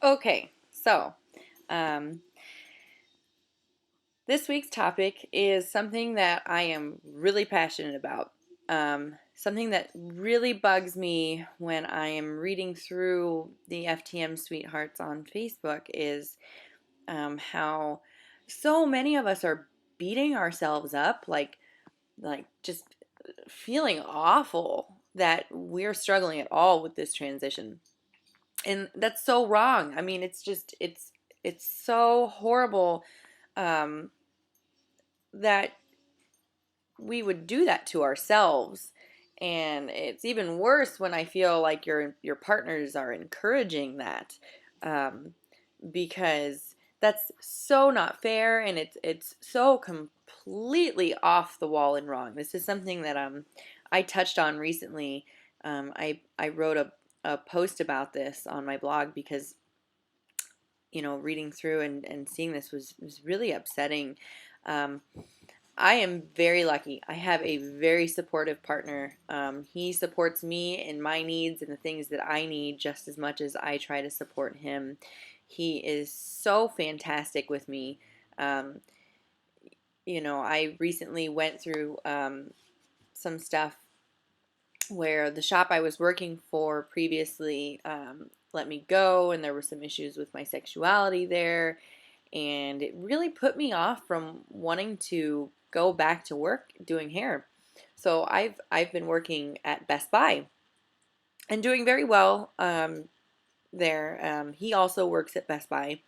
Okay, so um, this week's topic is something that I am really passionate about. Something that really bugs me when I am reading through the FTM Sweethearts on Facebook is how so many of us are beating ourselves up, like just feeling awful that we're struggling at all with this transition. And that's so wrong. I mean, it's so horrible um, that we would do that to ourselves. And it's even worse when I feel like your partners are encouraging that, um, because that's so not fair, and it's so completely off the wall and wrong. This is something that I touched on recently. I wrote a post about this on my blog because reading through and seeing this was really upsetting. Um, I am very lucky. I have a very supportive partner. He supports me in my needs and the things that I need just as much as I try to support him. He is so fantastic with me. Um, I recently went through some stuff where the shop I was working for previously let me go, and there were some issues with my sexuality there, and it really put me off from wanting to go back to work doing hair. So I've been working at Best Buy and doing very well there. He also works at Best Buy,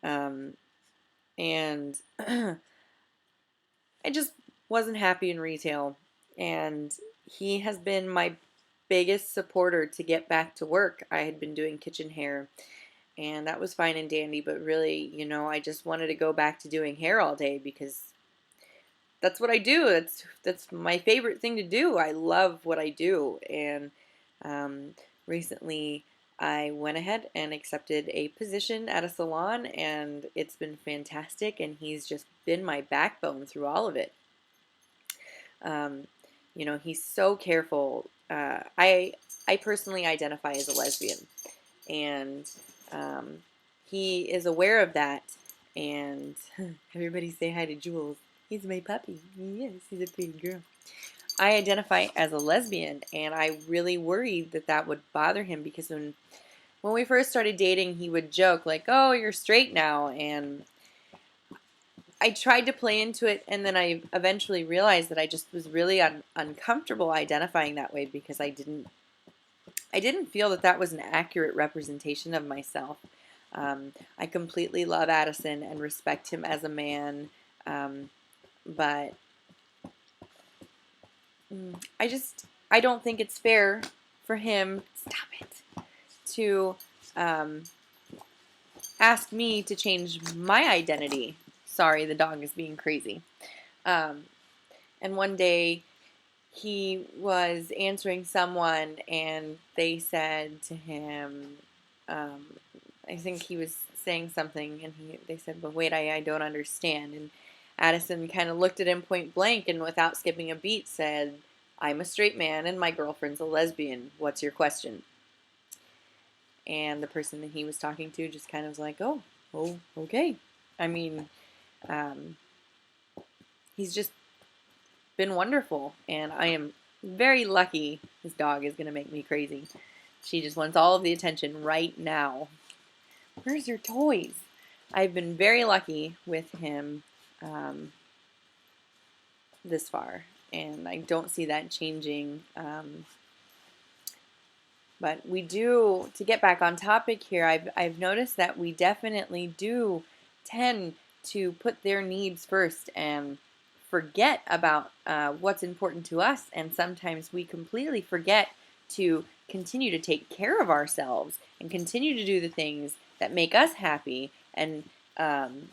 um, and I just wasn't happy in retail. And he has been my biggest supporter to get back to work. I had been doing kitchen hair, and that was fine and dandy, but really, I just wanted to go back to doing hair all day because that's what I do. That's my favorite thing to do. I love what I do, and um, recently I went ahead and accepted a position at a salon, and it's been fantastic. And he's just been my backbone through all of it. Um, he's so careful. I personally identify as a lesbian, and um, he is aware of that. And everybody say hi to Jules. He's my puppy. Yes, he's a pretty girl. I identify as a lesbian, and I really worried that that would bother him because when we first started dating, he would joke like, "Oh, you're straight now," and I tried to play into it, and then I eventually realized that I just was really uncomfortable identifying that way because I didn't feel that that was an accurate representation of myself. I completely love Addison and respect him as a man, but I don't think it's fair for him. Stop it. To um, ask me to change my identity. Sorry, the dog is being crazy. Um, and one day he was answering someone, and they said to him, um, I think he was saying something, and they said, "But wait, I don't understand." And Addison kind of looked at him point blank, and without skipping a beat, said, "I'm a straight man, and my girlfriend's a lesbian. What's your question?" And the person that he was talking to just kind of was like, "Oh, okay." I mean, um, he's just been wonderful, and I am very lucky. This dog is going to make me crazy. She just wants all of the attention right now. Where's your toys? I've been very lucky with him um, this far, and I don't see that changing. But we do, to get back on topic here, I've noticed that we definitely do tend to put their needs first and forget about what's important to us. And sometimes we completely forget to continue to take care of ourselves and continue to do the things that make us happy and um,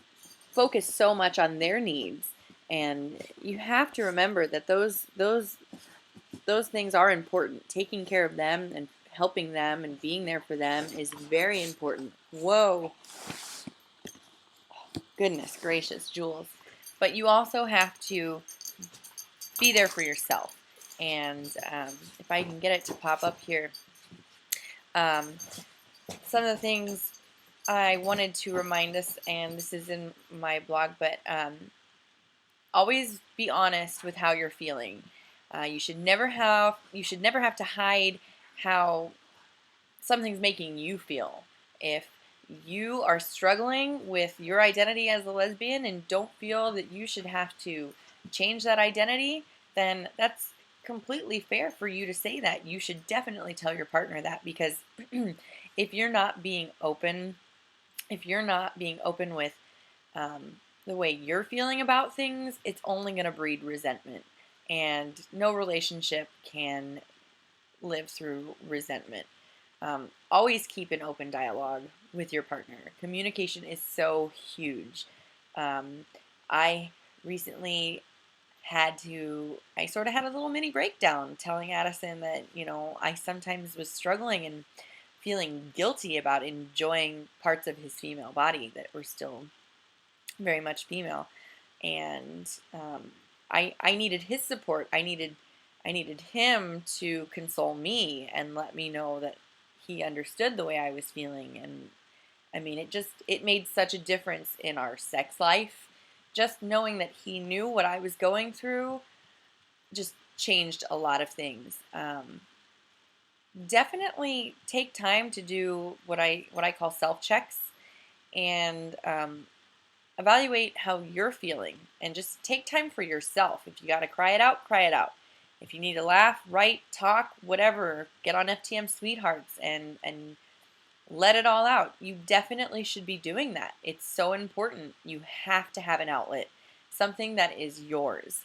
focus so much on their needs. And you have to remember that those things are important. Taking care of them and helping them and being there for them is very important. Whoa. Goodness gracious, Jules. But you also have to be there for yourself. And if I can get it to pop up here, um, some of the things I wanted to remind us, and this is in my blog, but always be honest with how you're feeling. You should never have to hide how something's making you feel. If you are struggling with your identity as a lesbian and don't feel that you should have to change that identity, then that's completely fair for you to say that. You should definitely tell your partner that, because if you're not being open, if you're not being open with the way you're feeling about things, it's only going to breed resentment. And no relationship can live through resentment. Always keep an open dialogue with your partner. Communication is so huge. I recently I sort of had a little mini breakdown telling Addison that, I sometimes was struggling and feeling guilty about enjoying parts of his female body that were still very much female. And I needed his support. I needed him to console me and let me know that he understood the way I was feeling. And I mean, it made such a difference in our sex life. Just knowing that he knew what I was going through just changed a lot of things. Definitely take time to do what I call self checks, and evaluate how you're feeling, and just take time for yourself. If you got to cry it out, cry it out. If you need to laugh, write, talk, whatever, get on FTM Sweethearts and let it all out. You definitely should be doing that. It's so important. You have to have an outlet, something that is yours,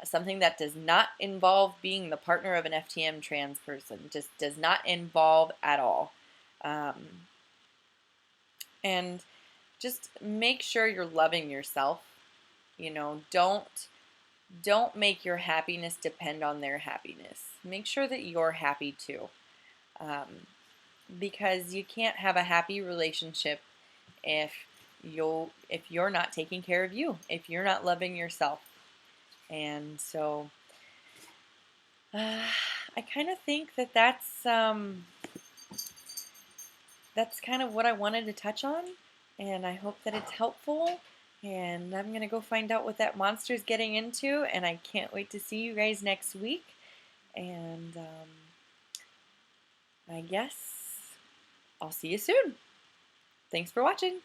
something that does not involve being the partner of an FTM trans person, just does not involve at all. Um, and just make sure you're loving yourself. Don't make your happiness depend on their happiness. Make sure that you're happy too, because you can't have a happy relationship if you're not taking care of you, if you're not loving yourself. And so I kind of think that that's kind of what I wanted to touch on, and I hope that it's helpful. And I'm going to go find out what that monster's getting into, and I can't wait to see you guys next week. And I guess I'll see you soon. Thanks for watching.